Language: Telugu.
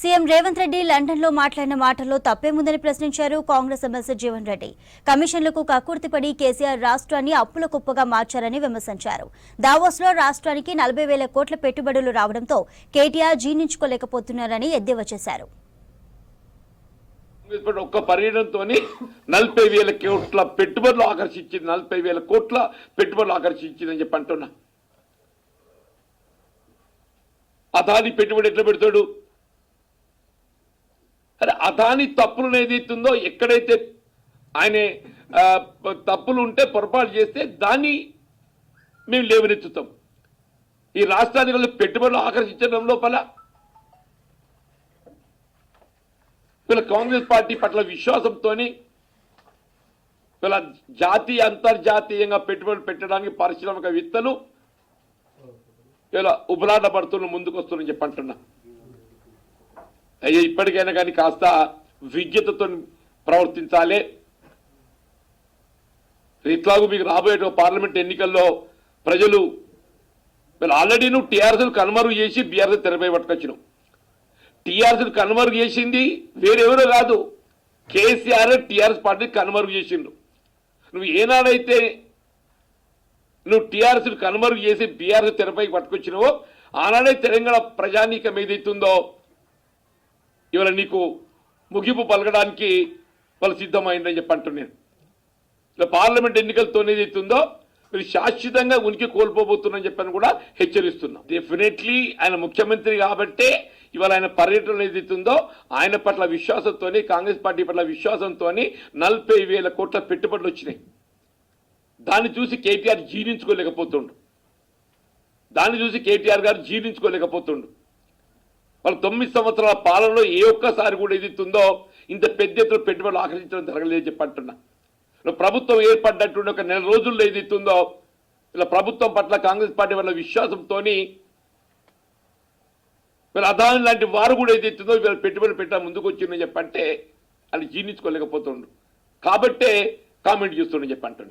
సీఎం రేవంత్ రెడ్డి లండన్ లో మాట్లాడిన మాటల్లో తప్పేముందని ప్రశ్నించారు కాంగ్రెస్ ఎమ్మెల్సీ జీవన్ రెడ్డి. కమిషన్లకు కక్కుర్తిపడి కేసీఆర్ రాష్ట్రాన్ని అప్పుల కుప్పగా మార్చారని విమర్శించారు. దావోస్ లో రాష్ట్రానికి 40,000 కోట్ల పెట్టుబడులు రావడంతో కేటీఆర్ జీర్ణించుకోలేకపోతున్నారని ఎద్దేవా చేశారు. ఒక్క పర్యటనతో 40,000 కోట్ల పెట్టుబడులు ఆకర్షించింది, 40,000 కోట్ల పెట్టుబడులు ఆకర్షించిందని చెప్పి అంటున్నా. అదాని పెట్టుబడి ఎట్లా పెడతాడు? అరే అదాని తప్పులు ఏదైతుందో, ఎక్కడైతే ఆయన తప్పులు ఉంటే పొరపాటు చేస్తే దాన్ని మేము లేవనెత్తుతాం. ఈ రాష్ట్రానికి పెట్టుబడులు ఆకర్షించడం లోపల వీళ్ళ కాంగ్రెస్ పార్టీ పట్ల విశ్వాసంతో వీళ్ళ జాతీయ అంతర్జాతీయంగా పెట్టుబడులు పెట్టడానికి పారిశ్రామికవేత్తలు ఇలా ఉబలాట పడుతున్న ముందుకు వస్తున్నారని చెప్పి అంటున్నా. అయ్యా ఇప్పటికైనా కానీ కాస్త విజ్ఞతతో ప్రవర్తించాలి. ఇట్లాగూ మీకు రాబోయే పార్లమెంట్ ఎన్నికల్లో ప్రజలు ఆల్రెడీ నువ్వు టీఆర్ఎస్ కనుమరుగు చేసి బీఆర్ఎస్ తెరపై పట్టుకొచ్చినావు. టీఆర్ఎస్ కనుమరుగు చేసింది వేరెవరో కాదు, కేసీఆర్ టీఆర్ఎస్ పార్టీ కనుమరుగు చేసిండు. నువ్వు ఏనాడైతే నువ్వు టీఆర్ఎస్ కనుమరుగు చేసి బీఆర్ఎస్ తెరపై పట్టుకొచ్చినావో ఆనాడే తెలంగాణ ప్రజానీకం ఏదైతుందో ఇవాళ నీకు ముగింపు పలకడానికి వాళ్ళు సిద్ధమైందని చెప్పి అంటున్నాను. ఇలా పార్లమెంట్ ఎన్నికలతో ఏదైతుందో మీరు శాశ్వతంగా ఉనికి కోల్పోబోతున్నారని చెప్పని కూడా హెచ్చరిస్తున్నాం. డెఫినెట్లీ ఆయన ముఖ్యమంత్రి కాబట్టే ఇవాళ ఆయన పర్యటన ఏదైతుందో ఆయన పట్ల విశ్వాసంతో, కాంగ్రెస్ పార్టీ పట్ల విశ్వాసంతో 40,000 కోట్ల పెట్టుబడులు వచ్చినాయి. దాన్ని చూసి కేటీఆర్ జీర్ణించుకోలేకపోతుండు. వాళ్ళు 9 సంవత్సరాల పాలనలో ఏ ఒక్కసారి కూడా ఏదైతుందో ఇంత పెద్ద ఎత్తున పెట్టుబడులు ఆకర్షించడం జరగలేదని చెప్పి అంటున్నా. ప్రభుత్వం ఏర్పడ్డట్టుండి ఒక నెల రోజుల్లో ఏదైతుందో ఇలా ప్రభుత్వం పట్ల కాంగ్రెస్ పార్టీ వల్ల విశ్వాసంతో వీళ్ళ అదాని లాంటి వారు కూడా ఏదైతుందో వీళ్ళ పెట్టుబడులు పెట్టా ముందుకు వచ్చిందని చెప్పంటే అది జీర్ణించుకోలేకపోతుండ్రు. కాబట్టే కామెంట్ చేస్తుండని చెప్పి అంటున్నాను.